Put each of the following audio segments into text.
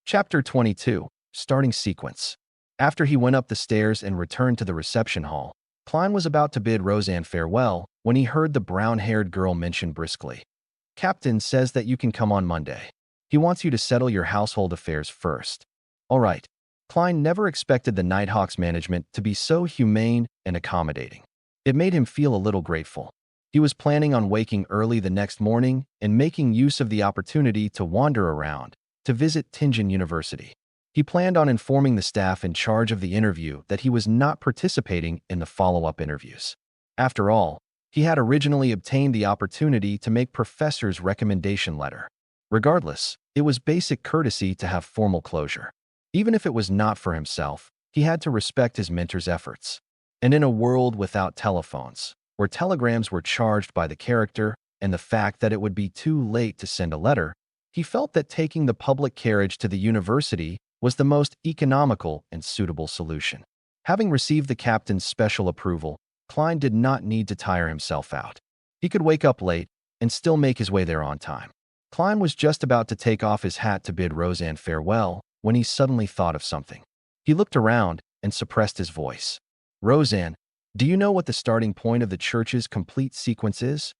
Chapter 22. Starting Sequence. After he went up the stairs and returned to the reception hall, Klein was about to bid Roseanne farewell when he heard the brown-haired girl mention briskly, "Captain says that you can come on Monday. He wants you to settle your household affairs first." All right. Klein never expected the Nighthawks management to be so humane and accommodating. It made him feel a little grateful. He was planning on waking early the next morning and making use of the opportunity to wander around, to visit Tianjin University. He planned on informing the staff in charge of the interview that he was not participating in the follow-up interviews. After all, he had originally obtained the opportunity to make professor's recommendation letter. Regardless, it was basic courtesy to have formal closure. Even if it was not for himself, he had to respect his mentor's efforts. And in a world without telephones, where telegrams were charged by the character and the fact that it would be too late to send a letter, he felt that taking the public carriage to the university was the most economical and suitable solution. Having received the captain's special approval, Klein did not need to tire himself out. He could wake up late and still make his way there on time. Klein was just about to take off his hat to bid Roseanne farewell when he suddenly thought of something. He looked around and suppressed his voice. "Roseanne, do you know what the starting point of the church's complete sequence is?"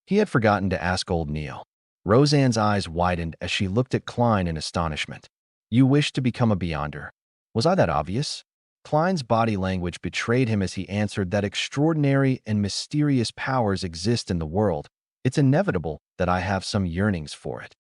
He had forgotten to ask old Neil. Roseanne's eyes widened as she looked at Klein in astonishment. "You wish to become a Beyonder. Was I that obvious?" Klein's body language betrayed him as he answered that extraordinary and mysterious powers exist in the world. It's inevitable that I have some yearnings for it.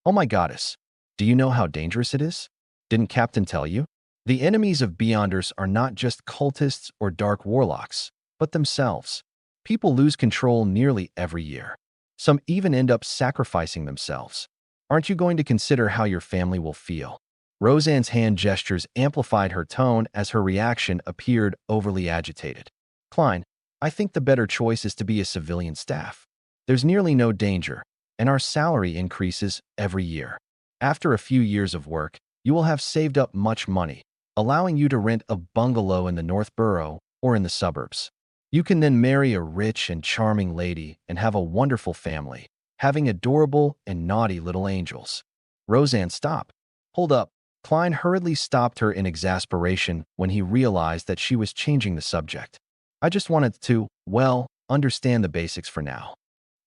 "Oh my goddess, do you know how dangerous it is? Didn't Captain tell you? The enemies of Beyonders are not just cultists or dark warlocks, but themselves. People lose control nearly every year. Some even end up sacrificing themselves. Aren't you going to consider how your family will feel?" Roseanne's hand gestures amplified her tone as her reaction appeared overly agitated. "Klein, I think the better choice is to be a civilian staff. There's nearly no danger, and our salary increases every year. After a few years of work, you will have saved up much money, allowing you to rent a bungalow in the North Borough or in the suburbs. You can then marry a rich and charming lady and have a wonderful family, having adorable and naughty little angels." "Roseanne, stop. Hold up." Klein hurriedly stopped her in exasperation when he realized that she was changing the subject. "I just wanted to, well, understand the basics for now."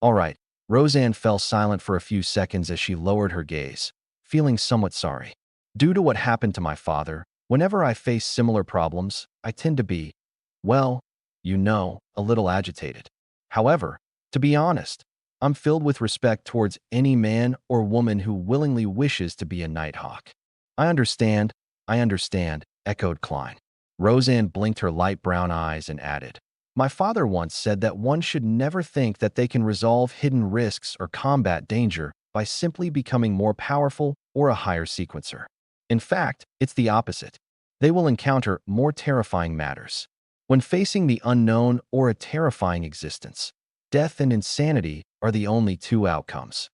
"All right." Roseanne fell silent for a few seconds as she lowered her gaze, feeling somewhat sorry. "Due to what happened to my father, whenever I face similar problems, I tend to be, well, you know, a little agitated. However, to be honest, I'm filled with respect towards any man or woman who willingly wishes to be a Nighthawk." I understand, echoed Klein. Roseanne blinked her light brown eyes and added, "My father once said that one should never think that they can resolve hidden risks or combat danger by simply becoming more powerful or a higher sequencer. In fact, it's the opposite. They will encounter more terrifying matters. When facing the unknown or a terrifying existence, death and insanity are the only two outcomes."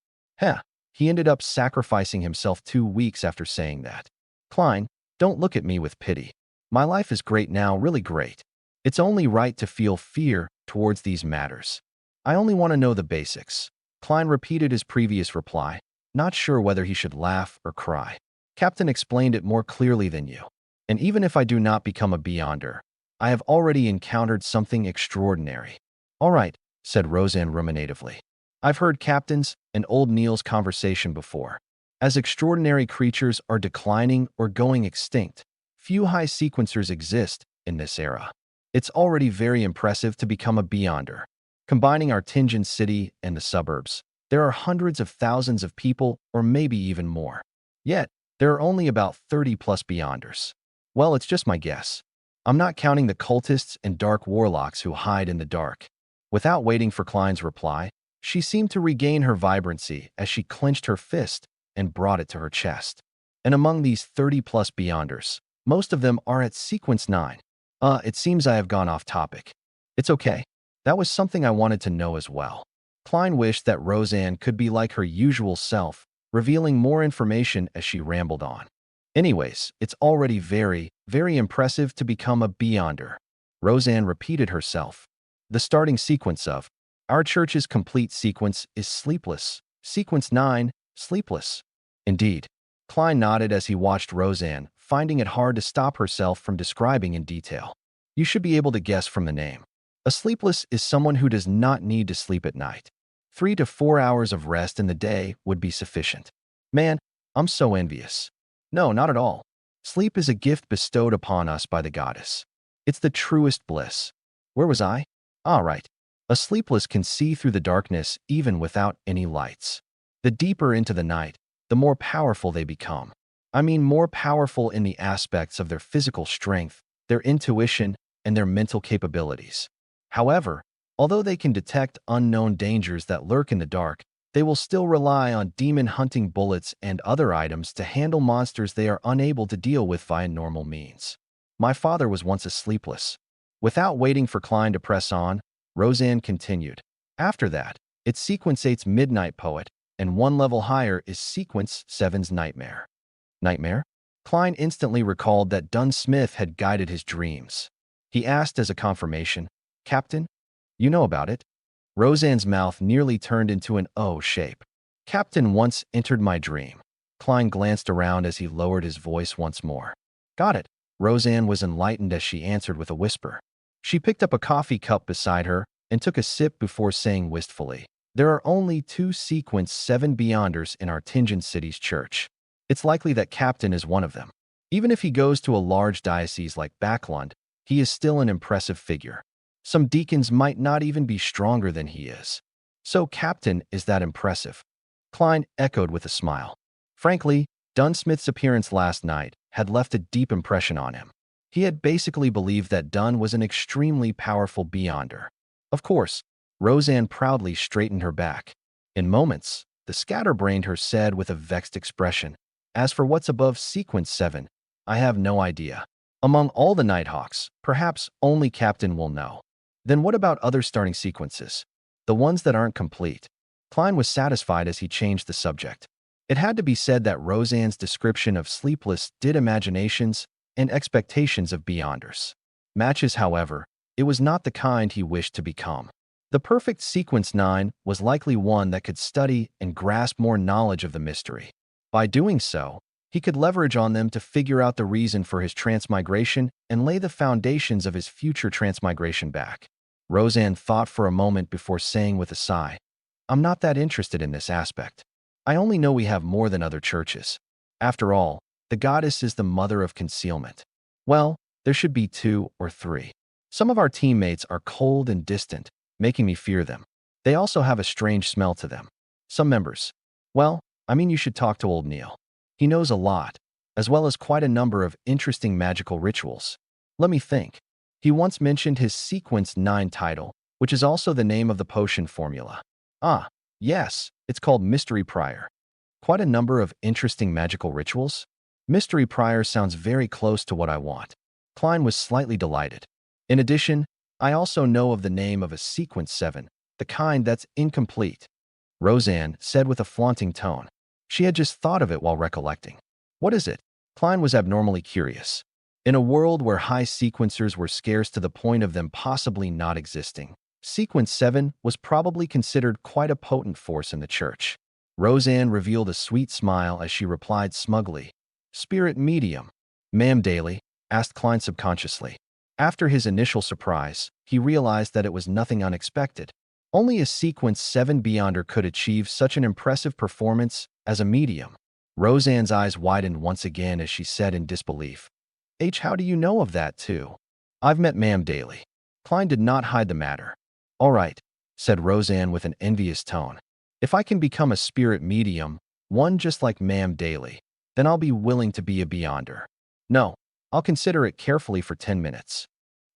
He ended up sacrificing himself 2 weeks after saying that. "Klein, don't look at me with pity. My life is great now, really great. It's only right to feel fear towards these matters. I only want to know the basics." Klein repeated his previous reply, not sure whether he should laugh or cry. "Captain explained it more clearly than you. And even if I do not become a Beyonder, I have already encountered something extraordinary." "All right," said Roseanne ruminatively. "I've heard Captain's and old Neil's conversation before. As extraordinary creatures are declining or going extinct, few high sequencers exist in this era. It's already very impressive to become a Beyonder. Combining our Tianjin city and the suburbs, there are hundreds of thousands of people or maybe even more. Yet, there are only about 30+ Beyonders. Well, it's just my guess. I'm not counting the cultists and dark warlocks who hide in the dark." Without waiting for Klein's reply, she seemed to regain her vibrancy as she clenched her fist and brought it to her chest. "And among these 30+ Beyonders, most of them are at Sequence 9. It seems I have gone off topic. It's okay. That was something I wanted to know as well." Klein wished that Roseanne could be like her usual self, revealing more information as she rambled on. "Anyways, it's already very, very impressive to become a Beyonder." Roseanne repeated herself. "The starting sequence of our church's complete sequence is sleepless. Sequence 9, sleepless." "Indeed." Klein nodded as he watched Roseanne, finding it hard to stop herself from describing in detail. You should be able to guess from the name. A sleepless is someone who does not need to sleep at night. 3 to 4 hours of rest in the day would be sufficient. Man, I'm so envious. No, not at all. Sleep is a gift bestowed upon us by the goddess. It's the truest bliss. Where was I? All right. A sleepless can see through the darkness even without any lights. The deeper into the night, the more powerful they become. I mean more powerful in the aspects of their physical strength, their intuition, and their mental capabilities. However, although they can detect unknown dangers that lurk in the dark, they will still rely on demon-hunting bullets and other items to handle monsters they are unable to deal with via normal means. My father was once a sleepless. Without waiting for Klein to press on, Roseanne continued. After that, it's Sequence 8's Midnight Poet, and one level higher is Sequence 7's Nightmare. Nightmare? Klein instantly recalled that Dunn Smith had guided his dreams. He asked as a confirmation, Captain, you know about it? Roseanne's mouth nearly turned into an O shape. Captain once entered my dream. Klein glanced around as he lowered his voice once more. Got it. Roseanne was enlightened as she answered with a whisper. She picked up a coffee cup beside her and took a sip before saying wistfully, there are only 2 Sequence 7 Beyonders in our Tingen City's church. It's likely that Captain is one of them. Even if he goes to a large diocese like Backlund, he is still an impressive figure. Some deacons might not even be stronger than he is. So Captain is that impressive. Klein echoed with a smile. Frankly, Dunn-Smith's appearance last night had left a deep impression on him. He had basically believed that Dunn was an extremely powerful Beyonder. Of course, Roseanne proudly straightened her back. In moments, the scatterbrained her said with a vexed expression, as for what's above Sequence 7, I have no idea. Among all the Nighthawks, perhaps only Captain will know. Then what about other starting sequences? The ones that aren't complete? Klein was satisfied as he changed the subject. It had to be said that Roseanne's description of Sleepless did imaginations and expectations of Beyonders. Matches, however, it was not the kind he wished to become. The perfect Sequence 9 was likely one that could study and grasp more knowledge of the mystery. By doing so, he could leverage on them to figure out the reason for his transmigration and lay the foundations of his future transmigration back. Roseanne thought for a moment before saying with a sigh, I'm not that interested in this aspect. I only know we have more than other churches. After all, the goddess is the mother of concealment. Well, there should be 2 or 3. Some of our teammates are cold and distant, making me fear them. They also have a strange smell to them. Some members. Well, I mean you should talk to old Neil. He knows a lot, as well as quite a number of interesting magical rituals. Let me think. He once mentioned his Sequence 9 title, which is also the name of the potion formula. Ah, yes, it's called Mystery Prior. Quite a number of interesting magical rituals? Mystery Prior sounds very close to what I want. Klein was slightly delighted. In addition, I also know of the name of a Sequence 7, the kind that's incomplete. Roseanne said with a flaunting tone. She had just thought of it while recollecting. What is it? Klein was abnormally curious. In a world where high sequencers were scarce to the point of them possibly not existing, Sequence 7 was probably considered quite a potent force in the church. Roseanne revealed a sweet smile as she replied smugly, Spirit medium. Ma'am Daly, asked Klein subconsciously. After his initial surprise, he realized that it was nothing unexpected. Only a Sequence 7 Beyonder could achieve such an impressive performance as a medium. Roseanne's eyes widened once again as she said in disbelief, how do you know of that too? I've met Ma'am Daly. Klein did not hide the matter. All right, said Roseanne with an envious tone. If I can become a spirit medium, one just like Ma'am Daly, then I'll be willing to be a Beyonder. No, I'll consider it carefully for 10 minutes.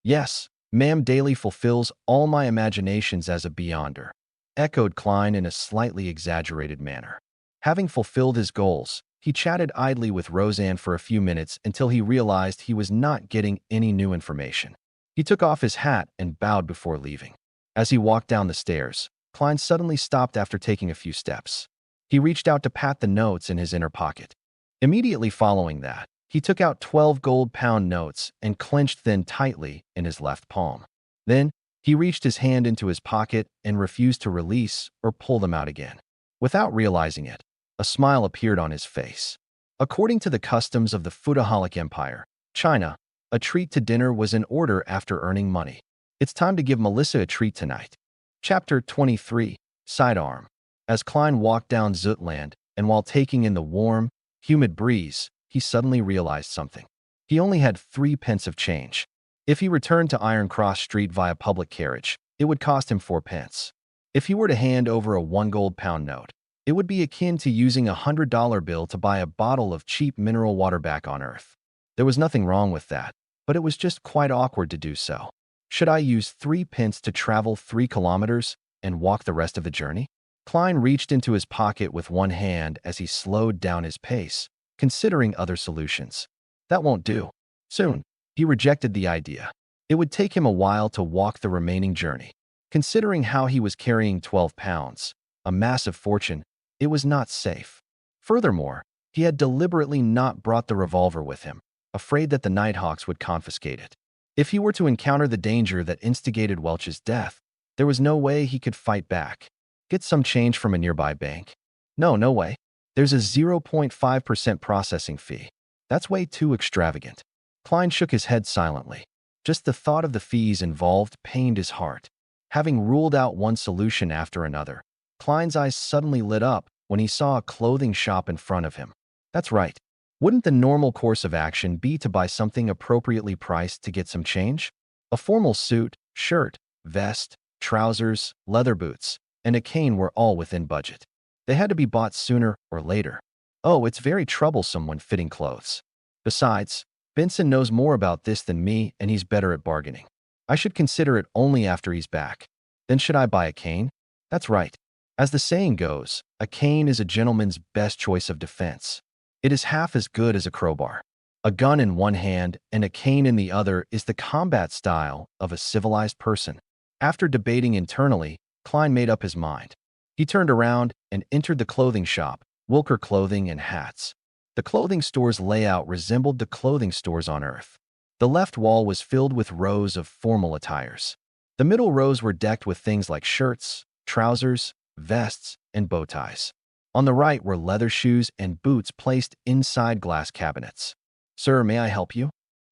Yes, Ma'am Daly fulfills all my imaginations as a Beyonder, echoed Klein in a slightly exaggerated manner. Having fulfilled his goals, he chatted idly with Roseanne for a few minutes until he realized he was not getting any new information. He took off his hat and bowed before leaving. As he walked down the stairs, Klein suddenly stopped after taking a few steps. He reached out to pat the notes in his inner pocket. Immediately following that, he took out 12 gold-pound notes and clenched them tightly in his left palm. Then, he reached his hand into his pocket and refused to release or pull them out again. Without realizing it, a smile appeared on his face. According to the customs of the foodaholic empire, China, a treat to dinner was in order after earning money. It's time to give Melissa a treat tonight. Chapter 23, Sidearm. As Klein walked down Zutland, and while taking in the warm, humid breeze, he suddenly realized something. He only had 3 pence of change. If he returned to Iron Cross Street via public carriage, it would cost him 4 pence. If he were to hand over a 1 gold pound note, it would be akin to using a $100 bill to buy a bottle of cheap mineral water back on Earth. There was nothing wrong with that, but it was just quite awkward to do so. Should I use 3 pence to travel 3 kilometers and walk the rest of the journey? Klein reached into his pocket with one hand as he slowed down his pace, considering other solutions. That won't do. Soon, he rejected the idea. It would take him a while to walk the remaining journey. Considering how he was carrying 12 pounds, a massive fortune, it was not safe. Furthermore, he had deliberately not brought the revolver with him, afraid that the Nighthawks would confiscate it. If he were to encounter the danger that instigated Welch's death, there was no way he could fight back. Get some change from a nearby bank? No way. There's a 0.5% processing fee. That's way too extravagant. Klein shook his head silently. Just the thought of the fees involved pained his heart. Having ruled out one solution after another, Klein's eyes suddenly lit up when he saw a clothing shop in front of him. That's right. Wouldn't the normal course of action be to buy something appropriately priced to get some change? A formal suit, shirt, vest, trousers, leather boots, and a cane were all within budget. They had to be bought sooner or later. Oh, it's very troublesome when fitting clothes. Besides, Benson knows more about this than me and he's better at bargaining. I should consider it only after he's back. Then should I buy a cane? That's right. As the saying goes, a cane is a gentleman's best choice of defense. It is half as good as a crowbar. A gun in one hand and a cane in the other is the combat style of a civilized person. After debating internally, Klein made up his mind. He turned around and entered the clothing shop, Wilker Clothing and Hats. The clothing store's layout resembled the clothing stores on Earth. The left wall was filled with rows of formal attires. The middle rows were decked with things like shirts, trousers, vests, and bow ties. On the right were leather shoes and boots placed inside glass cabinets. Sir, may I help you?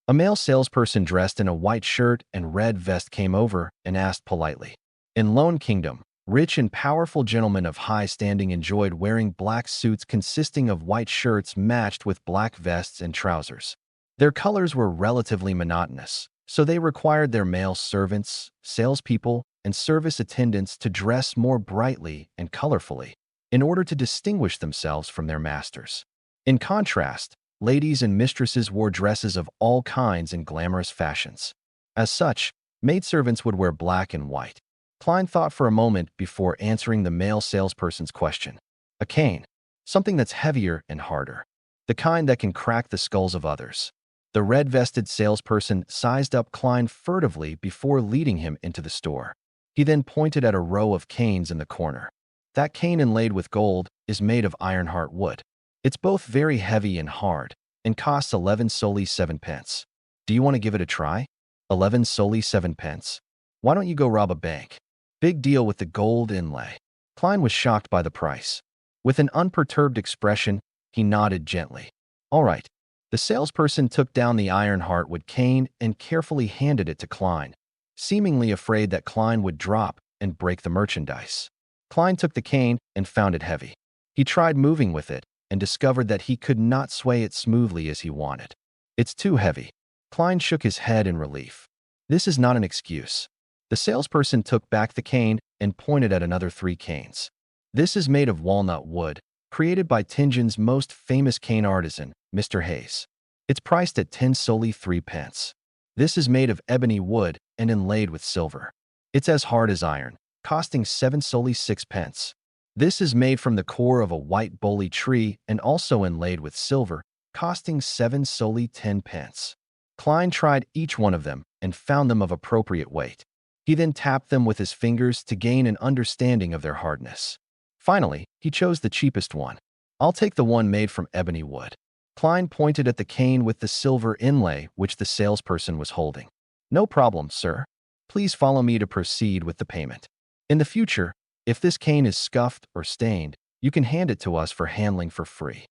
A male salesperson dressed in a white shirt and red vest came over and asked politely. In Lone Kingdom, rich and powerful gentlemen of high standing enjoyed wearing black suits consisting of white shirts matched with black vests and trousers. Their colors were relatively monotonous, so they required their male servants, salespeople, and service attendants to dress more brightly and colorfully in order to distinguish themselves from their masters. In contrast, ladies and mistresses wore dresses of all kinds and glamorous fashions. As such, maidservants would wear black and white. Klein thought for a moment before answering the male salesperson's question. A cane. Something that's heavier and harder. The kind that can crack the skulls of others. The red-vested salesperson sized up Klein furtively before leading him into the store. He then pointed at a row of canes in the corner. That cane inlaid with gold is made of ironheart wood. It's both very heavy and hard, and costs 11 solely 7 pence. Do you want to give it a try? 11 solely 7 pence? Why don't you go rob a bank? Big deal with the gold inlay. Klein was shocked by the price. With an unperturbed expression, he nodded gently. All right. The salesperson took down the ironheart wood cane and carefully handed it to Klein, seemingly afraid that Klein would drop and break the merchandise. Klein took the cane and found it heavy. He tried moving with it and discovered that he could not sway it smoothly as he wanted. It's too heavy. Klein shook his head in relief. This is not an excuse. The salesperson took back the cane and pointed at another 3 canes. This is made of walnut wood, created by Tianjin's most famous cane artisan, Mr. Hayes. It's priced at 10 solely 3 pence. This is made of ebony wood and inlaid with silver. It's as hard as iron, costing 7 solely 6 pence. This is made from the core of a white bolly tree and also inlaid with silver, costing 7 solely 10 pence. Klein tried each one of them and found them of appropriate weight. He then tapped them with his fingers to gain an understanding of their hardness. Finally, he chose the cheapest one. I'll take the one made from ebony wood. Klein pointed at the cane with the silver inlay which the salesperson was holding. No problem, sir. Please follow me to proceed with the payment. In the future, if this cane is scuffed or stained, you can hand it to us for handling for free.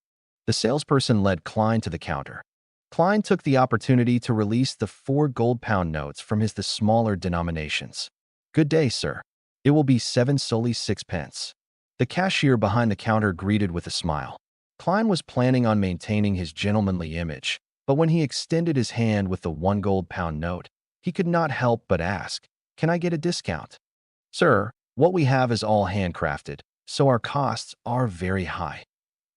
The salesperson led Klein to the counter. Klein took the opportunity to release the 4 gold-pound notes from the smaller denominations. "Good day, sir. It will be 7 soles 6 pence." The cashier behind the counter greeted with a smile. Klein was planning on maintaining his gentlemanly image, but when he extended his hand with the 1 gold-pound note, he could not help but ask, "Can I get a discount?" "Sir, what we have is all handcrafted, so our costs are very high."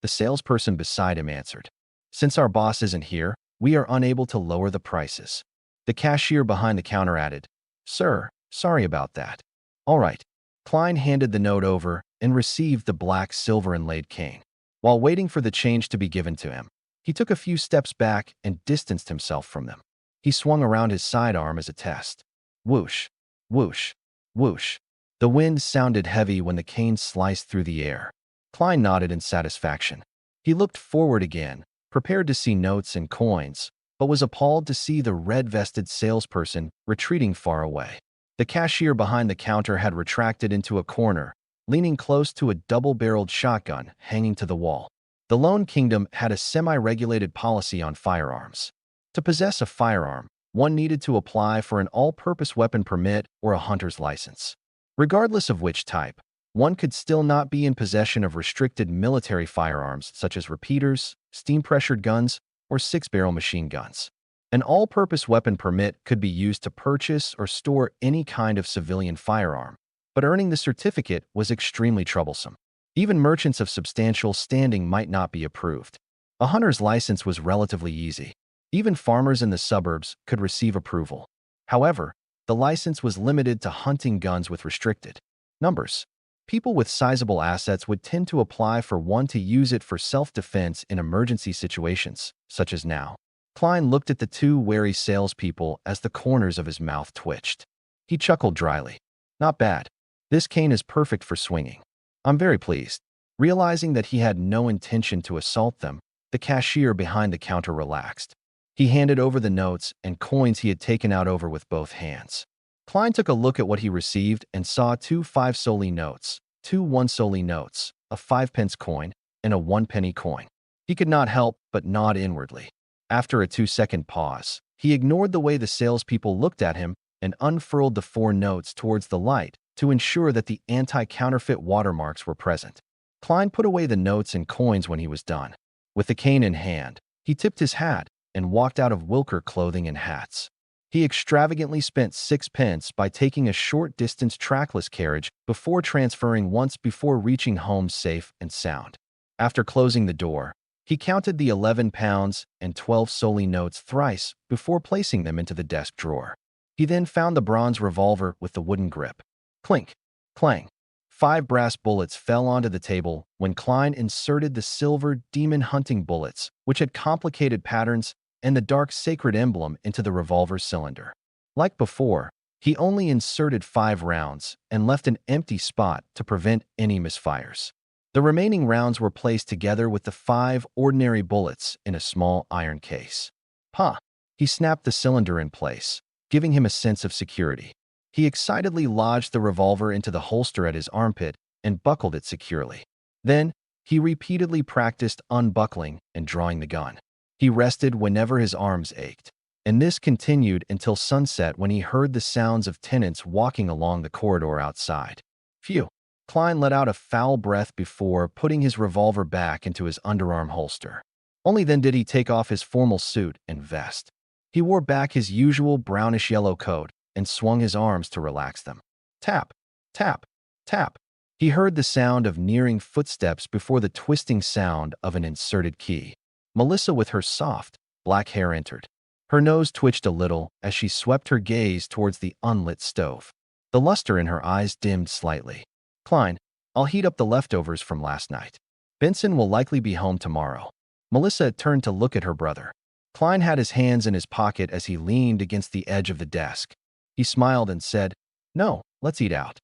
The salesperson beside him answered. "Since our boss isn't here, we are unable to lower the prices." The cashier behind the counter added, "Sir, sorry about that." "All right." Klein handed the note over and received the black silver inlaid cane. While waiting for the change to be given to him, he took a few steps back and distanced himself from them. He swung around his sidearm as a test. Whoosh, whoosh, whoosh. The wind sounded heavy when the cane sliced through the air. Klein nodded in satisfaction. He looked forward again, prepared to see notes and coins, but was appalled to see the red-vested salesperson retreating far away. The cashier behind the counter had retracted into a corner, leaning close to a double-barreled shotgun hanging to the wall. The LOM Kingdom had a semi-regulated policy on firearms. To possess a firearm, one needed to apply for an all-purpose weapon permit or a hunter's license. Regardless of which type, one could still not be in possession of restricted military firearms such as repeaters, steam-pressured guns, or 6-barrel machine guns. An all-purpose weapon permit could be used to purchase or store any kind of civilian firearm, but earning the certificate was extremely troublesome. Even merchants of substantial standing might not be approved. A hunter's license was relatively easy. Even farmers in the suburbs could receive approval. However, the license was limited to hunting guns with restricted numbers. People with sizable assets would tend to apply for one to use it for self-defense in emergency situations, such as now. Klein looked at the 2 wary salespeople as the corners of his mouth twitched. He chuckled dryly. "Not bad. This cane is perfect for swinging. I'm very pleased." Realizing that he had no intention to assault them, the cashier behind the counter relaxed. He handed over the notes and coins he had taken out over with both hands. Klein took a look at what he received and saw 2 5-soldi notes, 2 1-soldi notes, a 5-pence coin, and a 1-penny coin. He could not help but nod inwardly. After a 2-second pause, he ignored the way the salespeople looked at him and unfurled the 4 notes towards the light to ensure that the anti-counterfeit watermarks were present. Klein put away the notes and coins when he was done. With the cane in hand, he tipped his hat and walked out of Wilker Clothing and Hats. He extravagantly spent 6 pence by taking a short-distance trackless carriage before transferring once before reaching home safe and sound. After closing the door, he counted the 11 pounds and 12 soldi notes thrice before placing them into the desk drawer. He then found the bronze revolver with the wooden grip. Clink, clang. 5 brass bullets fell onto the table when Klein inserted the silver demon hunting bullets, which had complicated patterns, and the dark sacred emblem into the revolver cylinder. Like before, he only inserted 5 rounds and left an empty spot to prevent any misfires. The remaining rounds were placed together with the 5 ordinary bullets in a small iron case. "Huh!" He snapped the cylinder in place, giving him a sense of security. He excitedly lodged the revolver into the holster at his armpit and buckled it securely. Then, he repeatedly practiced unbuckling and drawing the gun. He rested whenever his arms ached, and this continued until sunset when he heard the sounds of tenants walking along the corridor outside. Phew! Klein let out a foul breath before putting his revolver back into his underarm holster. Only then did he take off his formal suit and vest. He wore back his usual brownish-yellow coat and swung his arms to relax them. Tap, tap, tap. He heard the sound of nearing footsteps before the twisting sound of an inserted key. Melissa with her soft, black hair entered. Her nose twitched a little as she swept her gaze towards the unlit stove. The luster in her eyes dimmed slightly. "Klein, I'll heat up the leftovers from last night. Benson will likely be home tomorrow." Melissa turned to look at her brother. Klein had his hands in his pocket as he leaned against the edge of the desk. He smiled and said, "No, let's eat out."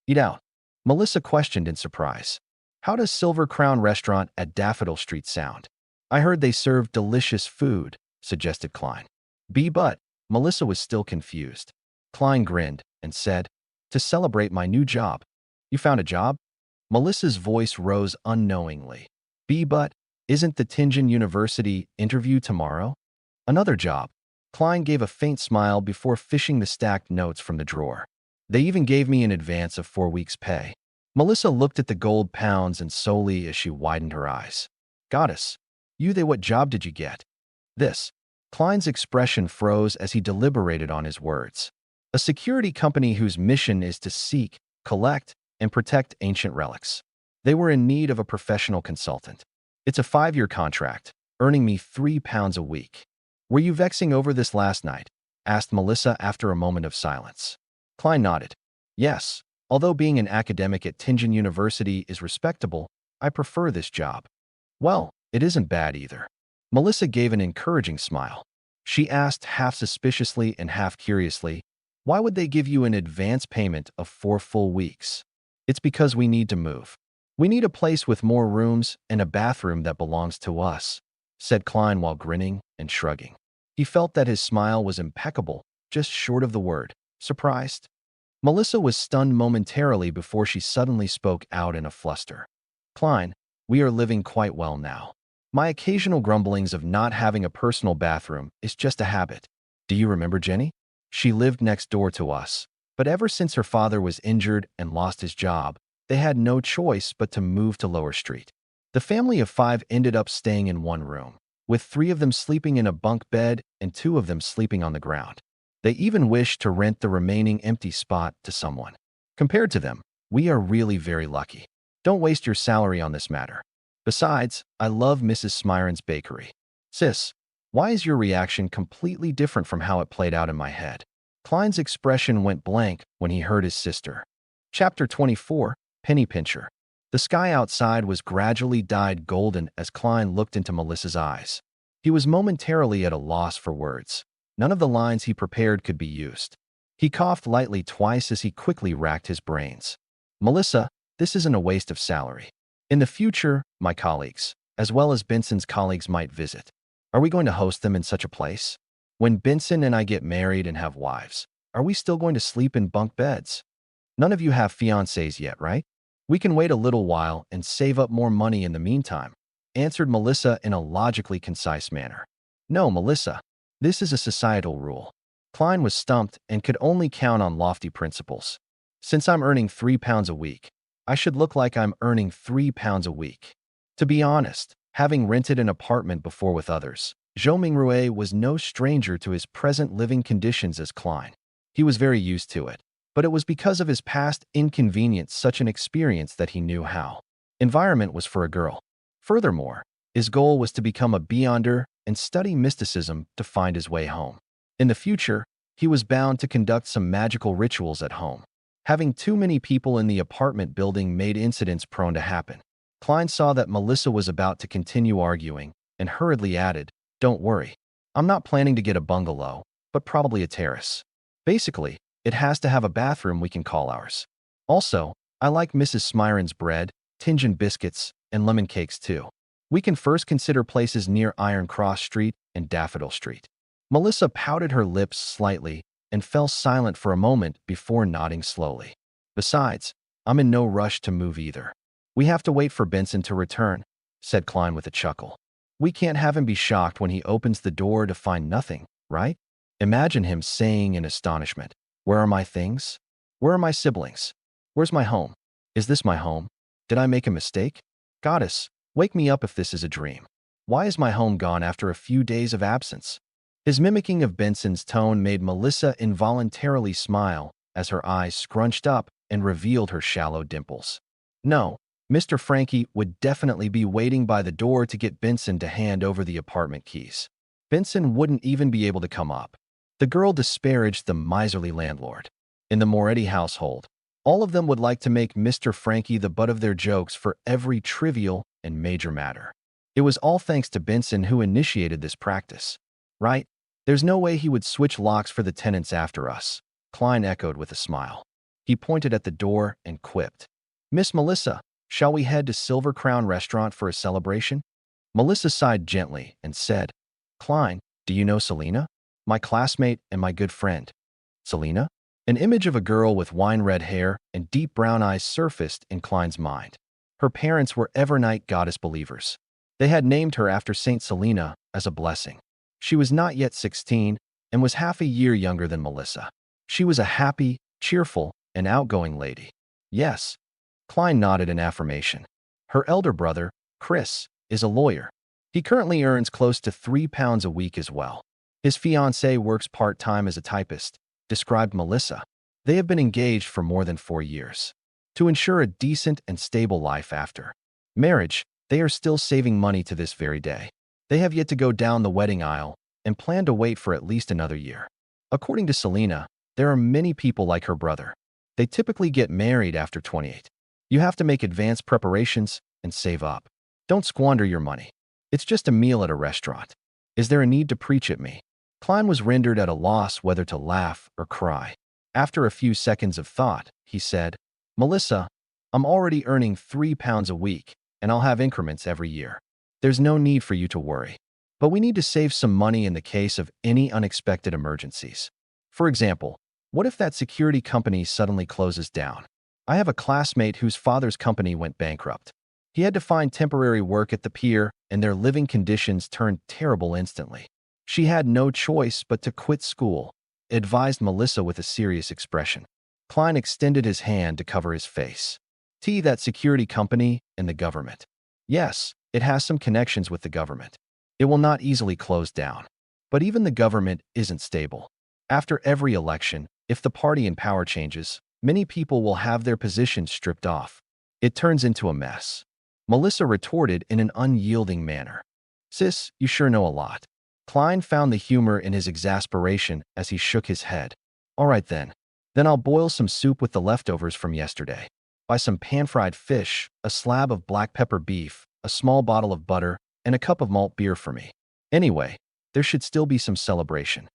"Eat out?" Melissa questioned in surprise. "How does Silver Crown Restaurant at Daffodil Street sound?" "I heard they serve delicious food," suggested Klein. But Melissa was still confused. Klein grinned and said, "To celebrate my new job." "You found a job?" Melissa's voice rose unknowingly. But Isn't the Tianjin University interview tomorrow? Another job. Klein gave a faint smile before fishing the stacked notes from the drawer. They even gave me an advance of 4 weeks' pay. Melissa looked at the gold pounds and solely as she widened her eyes. Goddess, what job did you get? This. Klein's expression froze as he deliberated on his words. A security company whose mission is to seek, collect, and protect ancient relics. They were in need of a professional consultant. It's a 5-year contract, earning me £3 a week. Were you vexing over this last night? Asked Melissa after a moment of silence. Klein nodded. Yes, although being an academic at Tianjin University is respectable, I prefer this job. Well, it isn't bad either. Melissa gave an encouraging smile. She asked half suspiciously and half curiously, why would they give you an advance payment of 4 full weeks? It's because we need to move. We need a place with more rooms and a bathroom that belongs to us, said Klein while grinning and shrugging. He felt that his smile was impeccable, just short of the word surprised. Melissa was stunned momentarily before she suddenly spoke out in a fluster. Klein, we are living quite well now. My occasional grumblings of not having a personal bathroom is just a habit. Do you remember Jenny? She lived next door to us, but ever since her father was injured and lost his job, they had no choice but to move to Lower Street. The family of 5 ended up staying in one room, with 3 of them sleeping in a bunk bed and 2 of them sleeping on the ground. They even wished to rent the remaining empty spot to someone. Compared to them, we are really very lucky. Don't waste your salary on this matter. Besides, I love Mrs. Smiron's bakery. Sis, why is your reaction completely different from how it played out in my head? Klein's expression went blank when he heard his sister. Chapter 24, Penny Pincher. The sky outside was gradually dyed golden as Klein looked into Melissa's eyes. He was momentarily at a loss for words. None of the lines he prepared could be used. He coughed lightly twice as he quickly racked his brains. Melissa, this isn't a waste of salary. In the future, my colleagues, as well as Benson's colleagues, might visit. Are we going to host them in such a place? When Benson and I get married and have wives, are we still going to sleep in bunk beds? None of you have fiancés yet, right? We can wait a little while and save up more money in the meantime, answered Melissa in a logically concise manner. No, Melissa, this is a societal rule. Klein was stumped and could only count on lofty principles. Since I'm earning £3 a week, I should look like I'm earning £3 a week. To be honest, having rented an apartment before with others, Zhou Mingrui was no stranger to his present living conditions as Klein. He was very used to it, but it was because of his past inconvenience such an experience that he knew how. Environment was for a girl. Furthermore, his goal was to become a beyonder and study mysticism to find his way home. In the future, he was bound to conduct some magical rituals at home. Having too many people in the apartment building made incidents prone to happen. Klein saw that Melissa was about to continue arguing and hurriedly added, "Don't worry. I'm not planning to get a bungalow, but probably a terrace. Basically, it has to have a bathroom we can call ours. Also, I like Mrs. Smiron's bread, Tianjin biscuits, and lemon cakes too. We can first consider places near Iron Cross Street and Daffodil Street." Melissa pouted her lips slightly and fell silent for a moment before nodding slowly. Besides, I'm in no rush to move either. We have to wait for Benson to return, said Klein with a chuckle. We can't have him be shocked when he opens the door to find nothing, right? Imagine him saying in astonishment, "Where are my things? Where are my siblings? Where's my home? Is this my home? Did I make a mistake? Goddess, wake me up if this is a dream. Why is my home gone after a few days of absence?" His mimicking of Benson's tone made Melissa involuntarily smile as her eyes scrunched up and revealed her shallow dimples. No, Mr. Frankie would definitely be waiting by the door to get Benson to hand over the apartment keys. Benson wouldn't even be able to come up. The girl disparaged the miserly landlord. In the Moretti household, all of them would like to make Mr. Frankie the butt of their jokes for every trivial and major matter. It was all thanks to Benson who initiated this practice. Right? There's no way he would switch locks for the tenants after us, Klein echoed with a smile. He pointed at the door and quipped, "Miss Melissa, shall we head to Silver Crown Restaurant for a celebration?" Melissa sighed gently and said, "Klein, do you know Selena? My classmate and my good friend." Selena? An image of a girl with wine-red hair and deep brown eyes surfaced in Klein's mind. Her parents were Evernight goddess believers. They had named her after Saint Selena as a blessing. She was not yet 16 and was half a year younger than Melissa. She was a happy, cheerful, and outgoing lady. Yes, Klein nodded in affirmation. Her elder brother, Chris, is a lawyer. He currently earns close to £3 a week as well. His fiancée works part-time as a typist, described Melissa. They have been engaged for more than 4 years. To ensure a decent and stable life after marriage, they are still saving money to this very day. They have yet to go down the wedding aisle and plan to wait for at least another year. According to Selena, there are many people like her brother. They typically get married after 28. You have to make advanced preparations and save up. Don't squander your money. It's just a meal at a restaurant. Is there a need to preach at me? Klein was rendered at a loss whether to laugh or cry. After a few seconds of thought, he said, Melissa, I'm already earning £3 a week, and I'll have increments every year. There's no need for you to worry. But we need to save some money in the case of any unexpected emergencies. For example, what if that security company suddenly closes down? I have a classmate whose father's company went bankrupt. He had to find temporary work at the pier, and their living conditions turned terrible instantly. She had no choice but to quit school, advised Melissa with a serious expression. Klein extended his hand to cover his face. That security company and the government. Yes, it has some connections with the government. It will not easily close down. But even the government isn't stable. After every election, if the party in power changes, many people will have their positions stripped off. It turns into a mess. Melissa retorted in an unyielding manner. Sis, you sure know a lot. Klein found the humor in his exasperation as he shook his head. All right then. Then I'll boil some soup with the leftovers from yesterday. Buy some pan-fried fish, a slab of black pepper beef, a small bottle of butter, and a cup of malt beer for me. Anyway, there should still be some celebration.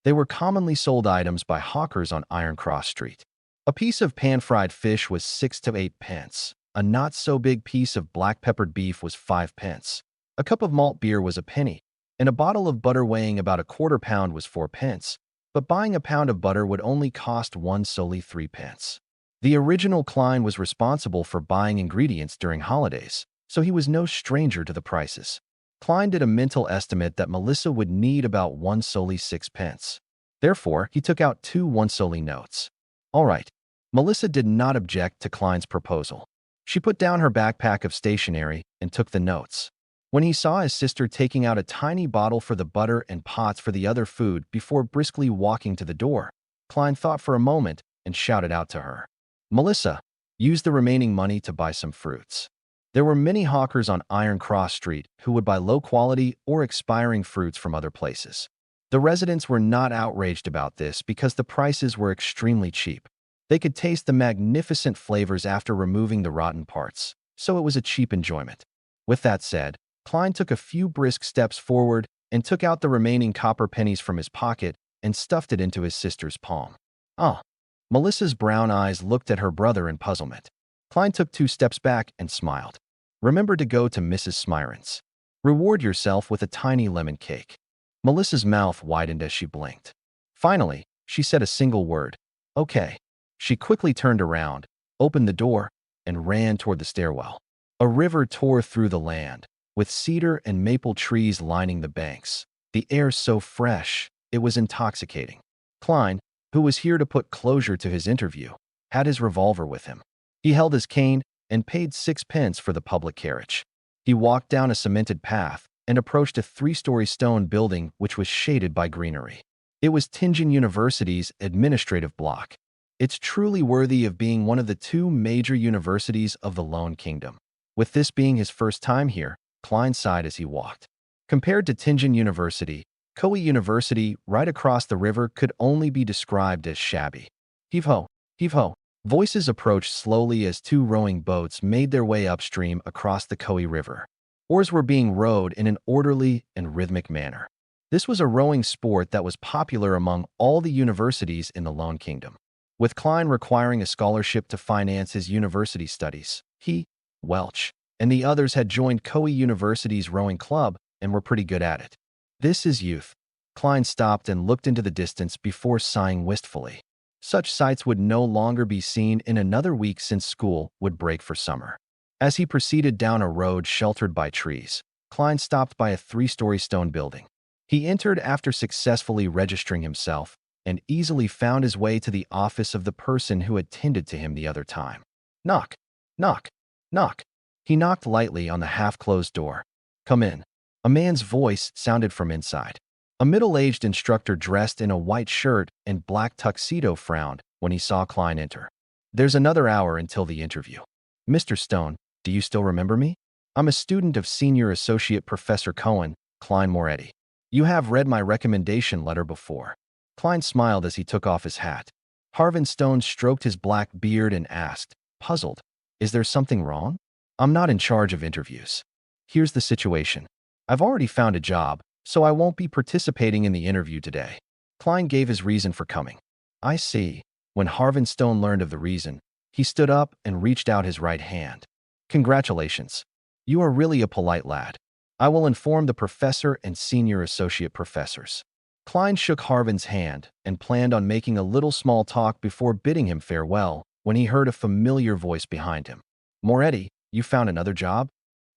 They were commonly sold items by hawkers on Iron Cross Street. A piece of pan-fried fish was 6 to 8 pence. A not-so-big piece of black-peppered beef was 5 pence. A cup of malt beer was a penny, and a bottle of butter weighing about a quarter pound was 4 pence. But buying a pound of butter would only cost one solely 3 pence. The original Klein was responsible for buying ingredients during holidays, so he was no stranger to the prices. Klein did a mental estimate that Melissa would need about one solely 6 pence. Therefore, he took out 2 one solely notes. All right. Melissa did not object to Klein's proposal. She put down her backpack of stationery and took the notes. When he saw his sister taking out a tiny bottle for the butter and pots for the other food before briskly walking to the door, Klein thought for a moment and shouted out to her. Melissa, use the remaining money to buy some fruits. There were many hawkers on Iron Cross Street who would buy low-quality or expiring fruits from other places. The residents were not outraged about this because the prices were extremely cheap. They could taste the magnificent flavors after removing the rotten parts, so it was a cheap enjoyment. With that said, Klein took a few brisk steps forward and took out the remaining copper pennies from his pocket and stuffed it into his sister's palm. Ah! Melissa's brown eyes looked at her brother in puzzlement. Klein took 2 steps back and smiled. Remember to go to Mrs. Smiron's. Reward yourself with a tiny lemon cake. Melissa's mouth widened as she blinked. Finally, she said a single word. Okay. She quickly turned around, opened the door, and ran toward the stairwell. A river tore through the land, with cedar and maple trees lining the banks. The air so fresh, it was intoxicating. Klein, who was here to put closure to his interview, had his revolver with him. He held his cane and paid 6 pence for the public carriage. He walked down a cemented path and approached a 3-story stone building which was shaded by greenery. It was Tianjin University's administrative block. It's truly worthy of being one of the 2 major universities of the LOM Kingdom. With this being his first time here, Klein sighed as he walked. Compared to Tianjin University, Koei University right across the river could only be described as shabby. Heave-ho, heave-ho. Voices approached slowly as 2 rowing boats made their way upstream across the Koei River. Oars were being rowed in an orderly and rhythmic manner. This was a rowing sport that was popular among all the universities in the LOM Kingdom. With Klein requiring a scholarship to finance his university studies, he, Welch, and the others had joined Koei University's rowing club and were pretty good at it. This is youth. Klein stopped and looked into the distance before sighing wistfully. Such sights would no longer be seen in another week since school would break for summer. As he proceeded down a road sheltered by trees, Klein stopped by a 3-story stone building. He entered after successfully registering himself and easily found his way to the office of the person who attended to him the other time. Knock, knock, knock. He knocked lightly on the half-closed door. Come in. A man's voice sounded from inside. A middle-aged instructor dressed in a white shirt and black tuxedo frowned when he saw Klein enter. There's another hour until the interview. Mr. Stone, do you still remember me? I'm a student of Senior Associate Professor Cohen, Klein Moretti. You have read my recommendation letter before. Klein smiled as he took off his hat. Harvin Stone stroked his black beard and asked, puzzled, is there something wrong? I'm not in charge of interviews. Here's the situation. I've already found a job, so I won't be participating in the interview today. Klein gave his reason for coming. I see. When Harvin Stone learned of the reason, he stood up and reached out his right hand. Congratulations. You are really a polite lad. I will inform the professor and senior associate professors. Klein shook Harvin's hand and planned on making a little small talk before bidding him farewell when he heard a familiar voice behind him. Moretti, you found another job?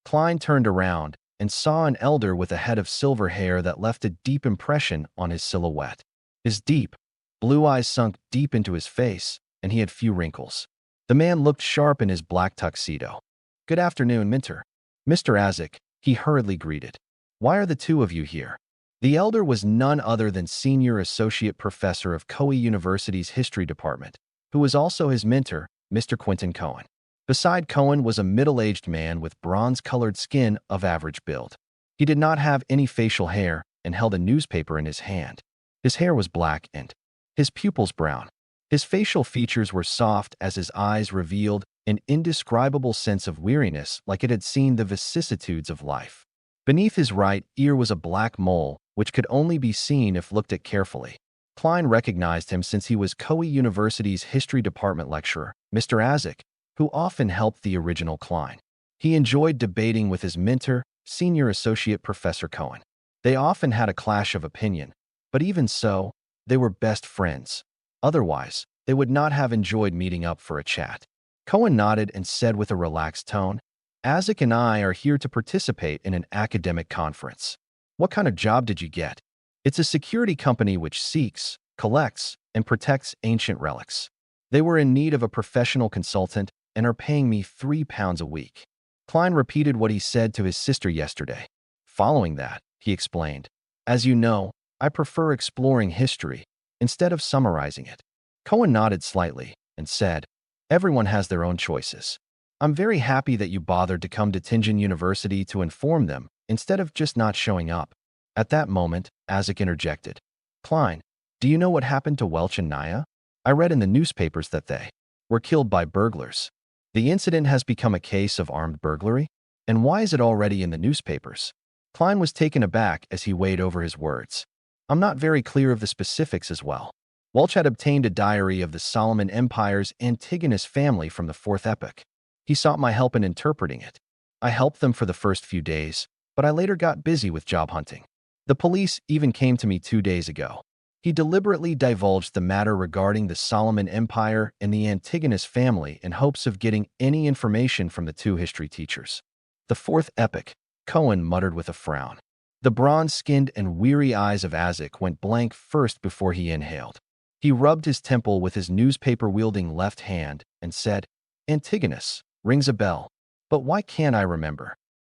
Klein turned around and saw an elder with a head of silver hair that left a deep impression on his silhouette. His deep, blue eyes sunk deep into his face, and he had few wrinkles. The man looked sharp in his black tuxedo. Good afternoon, Minter. Mr. Azek, he hurriedly greeted. Why are the two of you here? The elder was none other than Senior Associate Professor of Koei University's History Department, who was also his mentor, Mr. Quentin Cohen. Beside Cohen was a middle-aged man with bronze-colored skin of average build. He did not have any facial hair and held a newspaper in his hand. His hair was black and his pupils brown. His facial features were soft as his eyes revealed an indescribable sense of weariness, like it had seen the vicissitudes of life. Beneath his right ear was a black mole, which could only be seen if looked at carefully. Klein recognized him since he was Koei University's History Department lecturer, Mr. Azek, who often helped the original Klein. He enjoyed debating with his mentor, Senior Associate Professor Cohen. They often had a clash of opinion, but even so, they were best friends. Otherwise, they would not have enjoyed meeting up for a chat. Cohen nodded and said with a relaxed tone, Azek and I are here to participate in an academic conference. What kind of job did you get? It's a security company which seeks, collects, and protects ancient relics. They were in need of a professional consultant and are paying me £3 a week. Klein repeated what he said to his sister yesterday. Following that, he explained, as you know, I prefer exploring history instead of summarizing it. Cohen nodded slightly and said, everyone has their own choices. I'm very happy that you bothered to come to Tianjin University to inform them instead of just not showing up. At that moment, Azek interjected. Klein, do you know what happened to Welch and Naya? I read in the newspapers that they were killed by burglars. The incident has become a case of armed burglary? And why is it already in the newspapers? Klein was taken aback as he weighed over his words. I'm not very clear of the specifics as well. Welch had obtained a diary of the Solomon Empire's Antigonus family from the 4th epoch. He sought my help in interpreting it. I helped them for the first few days, but I later got busy with job hunting. The police even came to me 2 days ago. He deliberately divulged the matter regarding the Solomon Empire and the Antigonus family in hopes of getting any information from the two history teachers. The 4th epoch, Cohen muttered with a frown. The bronze-skinned and weary eyes of Azek went blank first before he inhaled. He rubbed his temple with his newspaper-wielding left hand and said, Antigonus, rings a bell. But why can't I remember?